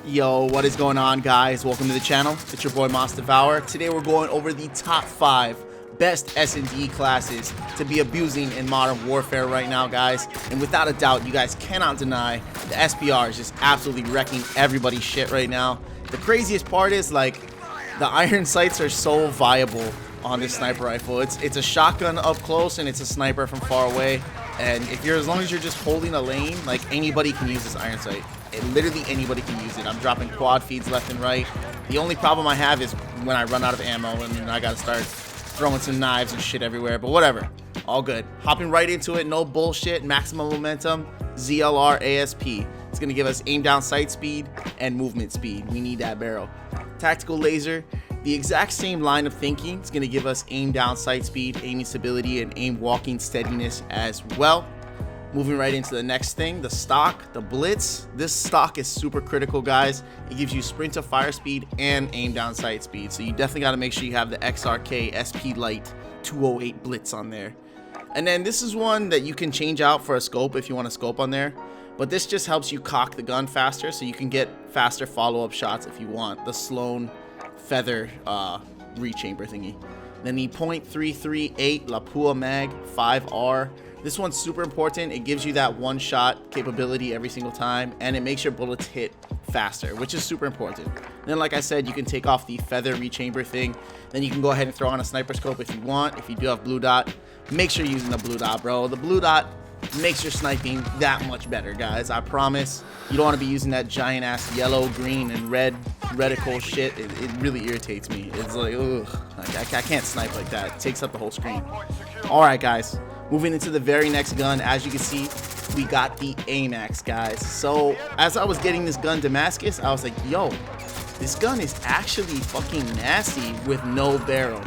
Yo, what is going on, guys? Welcome to the channel. It's your boy Devour. Today we're going over the top 5 best SnD classes to be abusing in Modern Warfare right now, guys. And without a doubt, you guys cannot deny the SPR is just absolutely wrecking everybody's shit right now. The craziest part is, like, the iron sights are so viable on this sniper rifle. It's a shotgun up close and it's a sniper from far away. And as long as you're just holding a lane, like, anybody can use this iron sight. Literally anybody can use it. I'm dropping quad feeds left and right. The only problem I have is when I run out of ammo and I gotta start throwing some knives and shit everywhere, but whatever, all good. Hopping right into it, no bullshit, maximum momentum, ZLR ASP. It's gonna give us aim down sight speed and movement speed. We need that barrel. Tactical laser, the exact same line of thinking. It's gonna give us aim down sight speed, aiming stability, and aim walking steadiness as well. Moving right into the next thing, the stock, the blitz. This stock is super critical, guys. It gives you sprint to fire speed and aim down sight speed. So you definitely got to make sure you have the XRK SP Light 208 blitz on there. And then this is one that you can change out for a scope if you want a scope on there. But this just helps you cock the gun faster, so you can get faster follow-up shots if you want. The Sloan Feather rechamber thingy. Then the .338 Lapua Mag 5R. This one's super important. It gives you that one-shot capability every single time, and it makes your bullets hit faster, which is super important. And then, like I said, you can take off the feather rechamber thing. Then you can go ahead and throw on a sniper scope if you want. If you do have blue dot, make sure you're using the blue dot, bro. The blue dot makes your sniping that much better, guys. I promise. You don't want to be using that giant-ass yellow, green, and red reticle shit. It really irritates me. It's like, ugh. Like, I can't snipe like that. It takes up the whole screen. All right, guys. Moving into the very next gun, as you can see, we got the AMAX, guys. So as I was getting this gun Damascus, I was like, yo, this gun is actually fucking nasty with no barrel.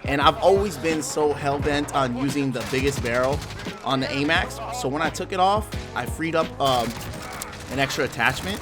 And I've always been so hell-bent on using the biggest barrel on the AMAX. So when I took it off, I freed up an extra attachment,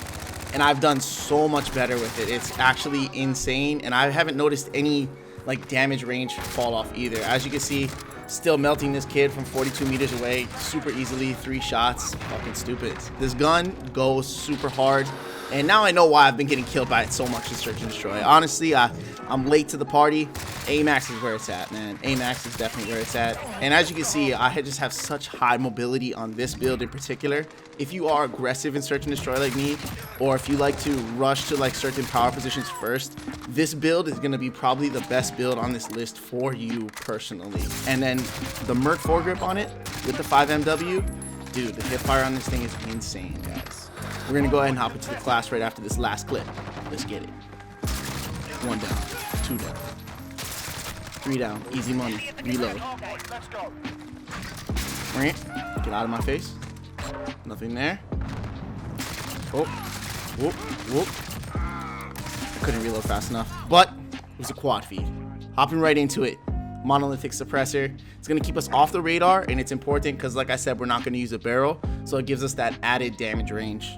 and I've done so much better with it. It's actually insane, and I haven't noticed any like damage range fall off either. As you can see, still melting this kid from 42 meters away super easily. 3 shots. Fucking stupid. This gun goes super hard, and now I know why I've been getting killed by it so much in Search and Destroy. Honestly, I'm late to the party. AMAX is where it's at, man. AMAX is definitely where it's at. And as you can see, I just have such high mobility on this build in particular. If you are aggressive in Search and Destroy like me, or if you like to rush to like certain power positions first, this build is going to be probably the best build on this list for you personally. And then the Merc foregrip on it with the 5MW, dude, the hip fire on this thing is insane, guys. We're going to go ahead and hop into the class right after this last clip. Let's get it. 1 down, 2 down, 3 down, easy money, reload. Get out of my face. Nothing there. Oh, whoop, whoop. I couldn't reload fast enough, but it was a quad feed. Hopping right into it. Monolithic suppressor. It's going to keep us off the radar, and it's important because, like I said, we're not going to use a barrel, so it gives us that added damage range.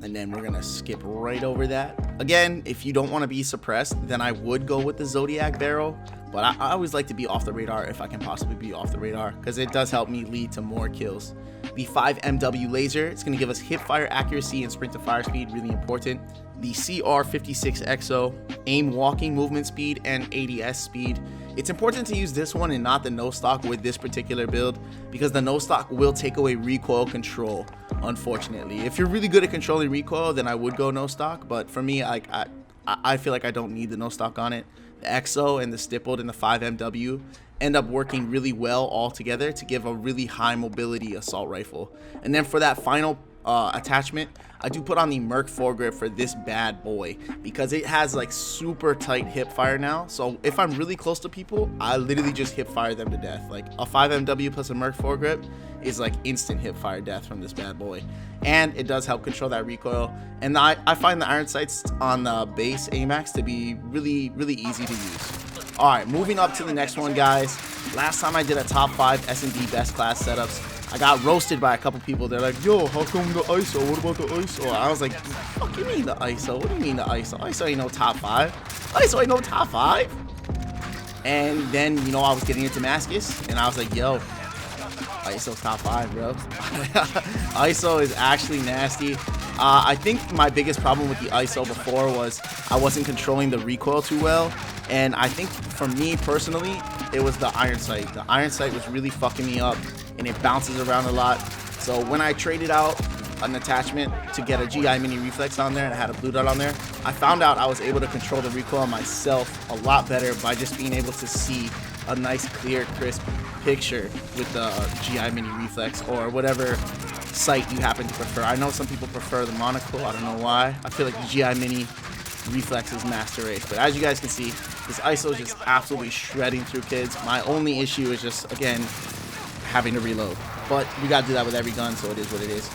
And then we're going to skip right over that. Again, if you don't want to be suppressed, then I would go with the Zodiac barrel, but I always like to be off the radar if I can possibly be off the radar, because it does help me lead to more kills. The 5MW laser, it's going to give us hip fire accuracy and sprint to fire speed, really important. The CR56XO, aim walking movement speed and ADS speed. It's important to use this one and not the no stock with this particular build, because the no stock will take away recoil control, unfortunately. If you're really good at controlling recoil, then I would go no stock, but for me, I feel like I don't need the no stock on it. The XO and the stippled and the 5MW end up working really well all together to give a really high mobility assault rifle. And then for that final attachment, I do put on the Merc foregrip for this bad boy, because it has like super tight hip fire now. So if I'm really close to people, I literally just hip fire them to death. Like a 5MW plus a Merc foregrip is like instant hip fire death from this bad boy. And it does help control that recoil. And I find the iron sights on the base AMAX to be really, really easy to use. All right, moving up to the next one, guys. Last time I did a top 5 SnD best class setups, I got roasted by a couple people. They're like, yo, how come the ISO? What about the ISO? I was like, what do you mean the ISO? What do you mean the ISO? ISO ain't no top 5. ISO ain't no top 5. And then, you know, I was getting into Damascus, and I was like, yo, ISO's top 5, bro. ISO is actually nasty. I think my biggest problem with the ISO before was I wasn't controlling the recoil too well, and I think for me personally, it was the iron sight. The iron sight was really fucking me up, and it bounces around a lot. So when I traded out an attachment to get a GI mini reflex on there and I had a blue dot on there, I found out I was able to control the recoil myself a lot better by just being able to see a nice clear crisp picture with the GI mini reflex or whatever sight you happen to prefer. I know some people prefer the monocle, I don't know why. I feel like the GI mini reflex is master race, but as you guys can see, this ISO is just absolutely shredding through kids. My only issue is just, again, having to reload, but we gotta do that with every gun, so it is what it is.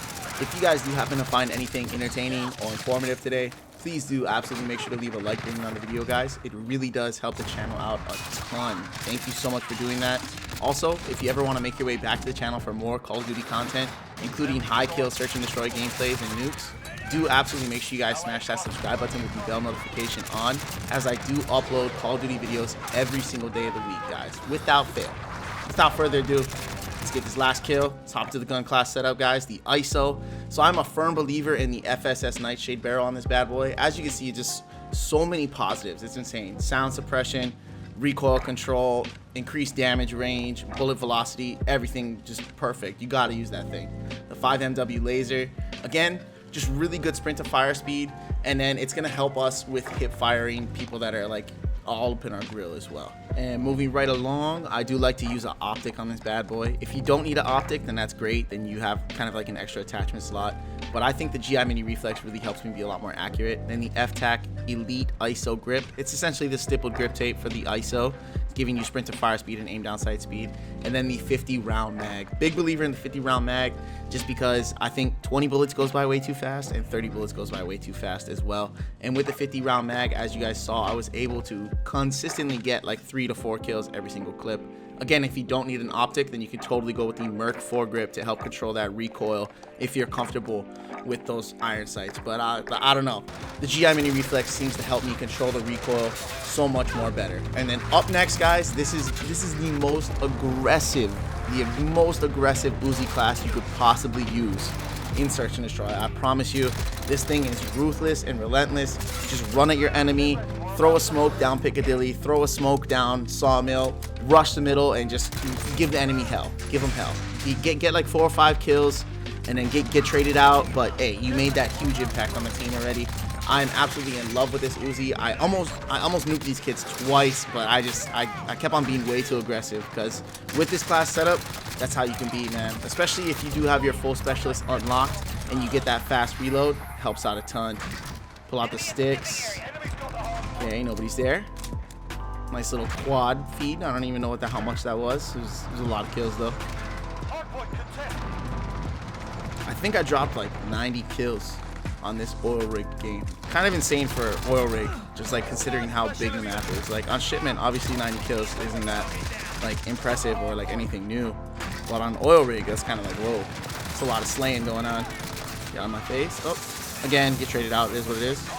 If you guys do happen to find anything entertaining or informative today, please do absolutely make sure to leave a like rating on the video, guys. It really does help the channel out a ton. Thank you so much for doing that. Also, if you ever want to make your way back to the channel for more Call of Duty content, including high kill, search and destroy gameplays and nukes, do absolutely make sure you guys smash that subscribe button with the bell notification on, as I do upload Call of Duty videos every single day of the week, guys, without fail. Without further ado, let's get this last kill. Let's hop to the gun class setup, guys. The ISO. So I'm a firm believer in the FSS Nightshade barrel on this bad boy. As you can see, just so many positives. It's insane. Sound suppression, recoil control, increased damage range, bullet velocity, everything just perfect. You gotta use that thing. The 5MW laser, again, just really good sprint to fire speed, and then it's gonna help us with hip firing people that are like all up in our grill as well. And moving right along, I do like to use an optic on this bad boy. If you don't need an optic, then that's great, then you have kind of like an extra attachment slot, but I think the GI mini reflex really helps me be a lot more accurate. Then the FTAC Elite ISO grip, it's essentially the stippled grip tape for the ISO, giving you sprint to fire speed and aim down sight speed. And then the 50 round mag, big believer in the 50 round mag, just because I think 20 bullets goes by way too fast and 30 bullets goes by way too fast as well. And with the 50 round mag, as you guys saw, I was able to consistently get like 3 to 4 kills every single clip. Again, if you don't need an optic, then you can totally go with the Merc 4 grip to help control that recoil if you're comfortable with those iron sights. But I don't know. The GI mini reflex seems to help me control the recoil so much more better. And then up next, guys, this is the most aggressive Uzi class you could possibly use in Search and Destroy. I promise you, this thing is ruthless and relentless. Just run at your enemy, throw a smoke down Piccadilly, throw a smoke down Sawmill, rush the middle, and just give the enemy hell. Give them hell. You get like 4 or 5 kills, and then get traded out. But hey, you made that huge impact on the team already. I'm absolutely in love with this Uzi. I almost nuked these kids twice, but I kept on being way too aggressive, because with this class setup, that's how you can be, man. Especially if you do have your full specialist unlocked and you get that fast reload, helps out a ton. Pull out the sticks. Okay, nobody's there. Nice little quad feed. I don't even know how much that was. It was a lot of kills though. I think I dropped like 90 kills on this oil rig game. Kind of insane for oil rig, just like considering how big the map is. Like on shipment, obviously 90 kills isn't that like impressive or like anything new, but on oil rig, that's kind of like, whoa, it's a lot of slaying going on. Get on my face. Oh, again, get traded out. It is what it is.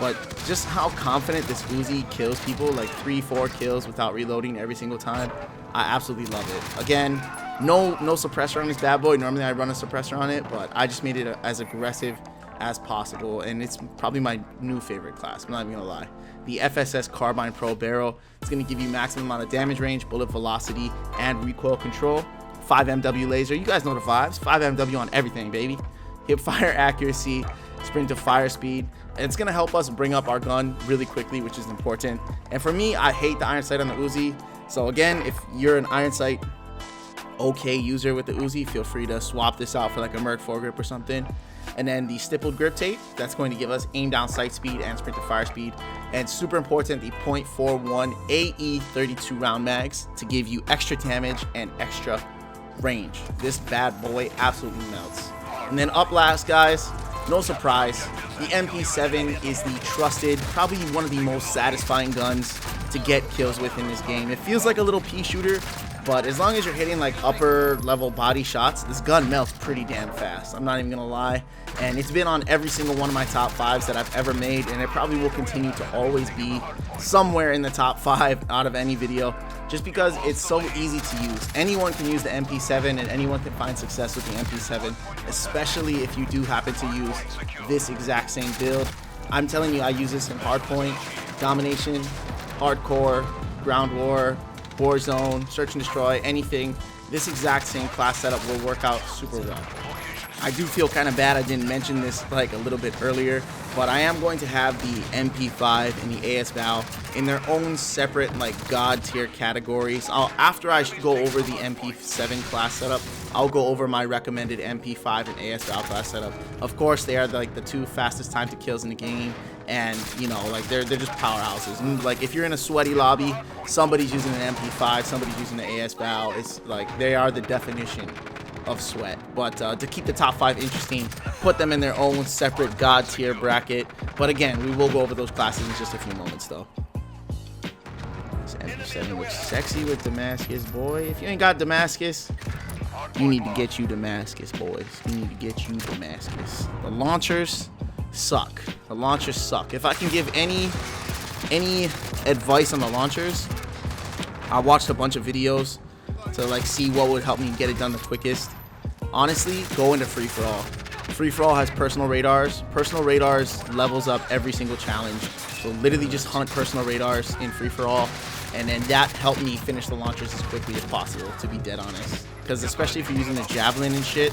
But just how confident this Uzi kills people, like 3-4 kills without reloading every single time, I absolutely love it. Again, no suppressor on this bad boy. Normally I run a suppressor on it, but I just made it as aggressive as possible, and it's probably my new favorite class. I'm not even gonna lie. The FSS Carbine Pro barrel, it's gonna give you maximum amount of damage range, bullet velocity, and recoil control. 5MW laser, you guys know the vibes. 5MW on everything, baby. Hip fire accuracy, sprint to fire speed. And it's gonna help us bring up our gun really quickly, which is important. And for me, I hate the iron sight on the Uzi. So again, if you're an iron sight okay user with the Uzi, feel free to swap this out for like a Merc 4 grip or something. And then the stippled grip tape, that's going to give us aim down sight speed and sprint to fire speed. And super important, the .41 AE 32 round mags to give you extra damage and extra range. This bad boy absolutely melts. And then up last, guys, no surprise, the MP7 is the trusted, probably one of the most satisfying guns to get kills with in this game. It feels like a little pea shooter, But as long as you're hitting like upper level body shots, this gun melts pretty damn fast. I'm not even gonna lie. And it's been on every single one of my top 5s that I've ever made, and it probably will continue to always be somewhere in the top 5 out of any video, just because it's so easy to use. Anyone can use the MP7 and anyone can find success with the MP7, especially if you do happen to use this exact same build. I'm telling you, I use this in hardpoint, domination, hardcore, ground war, Warzone, search and destroy, anything. This exact same class setup will work out super well. I do feel kind of bad I didn't mention this like a little bit earlier, but I am going to have the MP5 and the ASVAL in their own separate like god tier categories. After I go over the MP7 class setup, I'll go over my recommended MP5 and ASVAL class setup. Of course, they are like the 2 fastest time to kills in the game, and you know, like they're just powerhouses. And like if you're in a sweaty lobby, somebody's using an MP5, somebody's using the ASVAL. It's like they are the definition of sweat. But to keep the top 5 interesting, put them in their own separate god tier bracket. But again, we will go over those classes in just a few moments though. This MP7 looks sexy with Damascus, boy. If you ain't got Damascus, you need to get you Damascus, boys. You need to get you Damascus. The launchers suck. The launchers suck. If I can give any advice on the launchers, I watched a bunch of videos to like see what would help me get it done the quickest. Honestly, go into free-for-all. Free-for-all has personal radars. Personal radars levels up every single challenge. So literally just hunt personal radars in free-for-all, and then that helped me finish the launchers as quickly as possible, to be dead honest. Because especially if you're using the javelin and shit,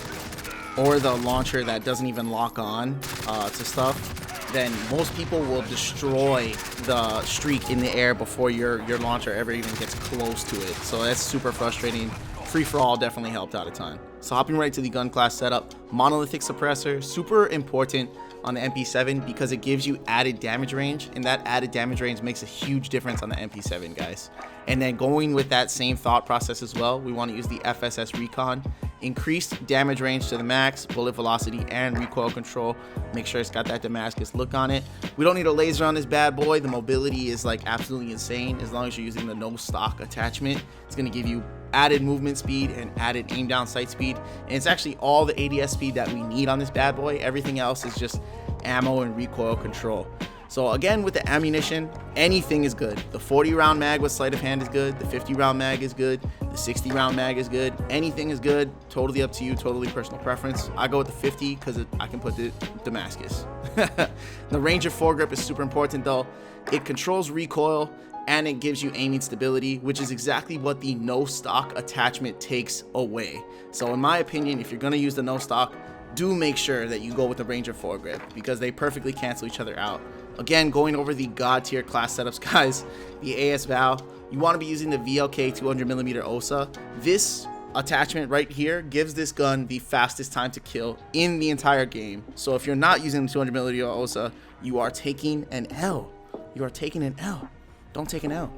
or the launcher that doesn't even lock on to stuff, then most people will destroy the streak in the air before your launcher ever even gets close to it. So that's super frustrating. Free-for-all definitely helped out a ton. So hopping right to the gun class setup, monolithic suppressor, super important on the MP7 because it gives you added damage range, and that added damage range makes a huge difference on the MP7, guys. And then going with that same thought process as well, we want to use the FSS Recon. Increased damage range to the max, bullet velocity, and recoil control. Make sure it's got that Damascus look on it. We don't need a laser on this bad boy. The mobility is like absolutely insane as long as you're using the no stock attachment. It's going to give you added movement speed and added aim down sight speed, and it's actually all the ADS speed that we need on this bad boy. Everything else is just ammo and recoil control. So again, with the ammunition, anything is good. The 40 round mag with sleight of hand is good. The 50 round mag is good. The 60 round mag is good. Anything is good. Totally up to you. Totally personal preference. I go with the 50 because I can put the Damascus. The Ranger foregrip is super important though. It controls recoil and it gives you aiming stability, which is exactly what the no stock attachment takes away. So in my opinion, if you're going to use the no stock, do make sure that you go with the Ranger foregrip because they perfectly cancel each other out. Again, going over the god tier class setups, guys, the ASVAL, you want to be using the VLK 200mm OSA. This attachment right here gives this gun the fastest time to kill in the entire game. So if you're not using the 200mm OSA, you are taking an L. You are taking an L. Don't take an L.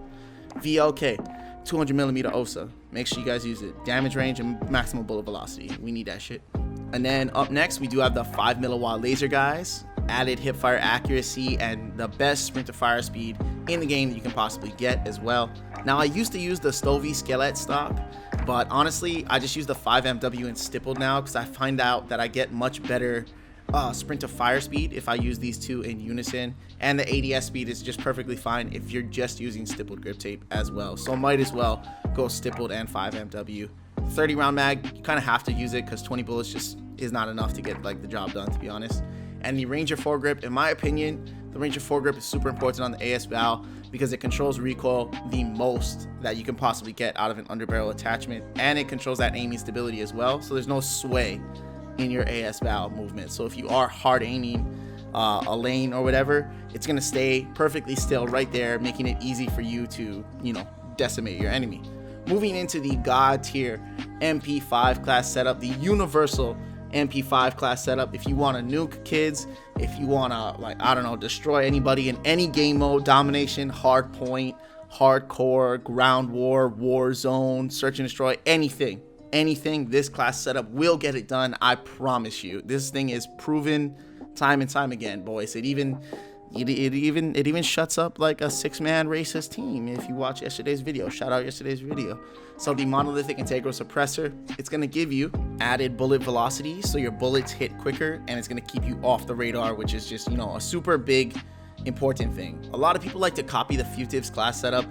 VLK 200mm OSA. Make sure you guys use it. Damage range and maximum bullet velocity. We need that shit. And then up next, we do have the 5 milliwatt laser, guys. Added hipfire accuracy and the best sprint to fire speed in the game that you can possibly get as well. Now, I used to use the Stovey Skeleton stock, but honestly, I just use the 5MW and stippled now because I find out that I get much better sprint to fire speed if I use these two in unison, and the ADS speed is just perfectly fine if you're just using stippled grip tape as well. So might as well go stippled and 5MW. 30 round mag, you kind of have to use it because 20 bullets just is not enough to get like the job done, to be honest. And the Ranger foregrip, in my opinion, the Ranger foregrip is super important on the ASVAL because it controls recoil the most that you can possibly get out of an underbarrel attachment, and it controls that aiming stability as well. So there's no sway in your ASVAL movement. So if you are hard aiming a lane or whatever, it's gonna stay perfectly still right there, making it easy for you to, you know, decimate your enemy. Moving into the god tier MP5 class setup, the universal MP5 class setup. If you want to nuke kids, if you want to, like, I don't know, destroy anybody in any game mode, domination, hard point, hardcore, ground war, war zone, search and destroy, anything, this class setup will get it done. I promise you. This thing is proven time and time again, boys. It even It even shuts up like a 6-man racist team. If you watch yesterday's video, shout out yesterday's video. So the monolithic integral suppressor, it's gonna give you added bullet velocity, so your bullets hit quicker, and it's gonna keep you off the radar, which is just, you know, a super big important thing. A lot of people like to copy the Fugitive's class setup,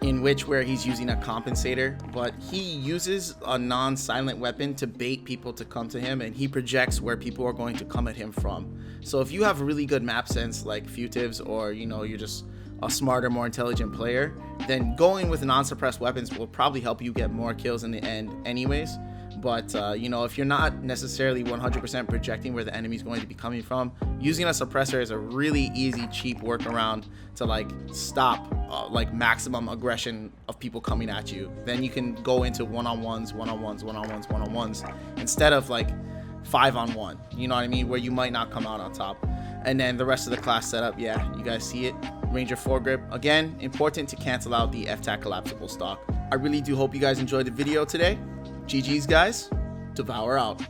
in which where he's using a compensator, but he uses a non-silent weapon to bait people to come to him, and he projects where people are going to come at him from. So if you have really good map sense like Fugitives, or you know, you're just a smarter, more intelligent player, then going with non-suppressed weapons will probably help you get more kills in the end anyways. But you know, if you're not necessarily 100% projecting where the enemy's going to be coming from, using a suppressor is a really easy, cheap workaround to like stop like maximum aggression of people coming at you. Then you can go into one-on-ones instead of like 5-on-1, you know what I mean, where you might not come out on top. And then the rest of the class setup, yeah, you guys see it. Ranger foregrip, again, important to cancel out the FTAC collapsible stock. I really do hope you guys enjoyed the video today. GG's guys, Devour out.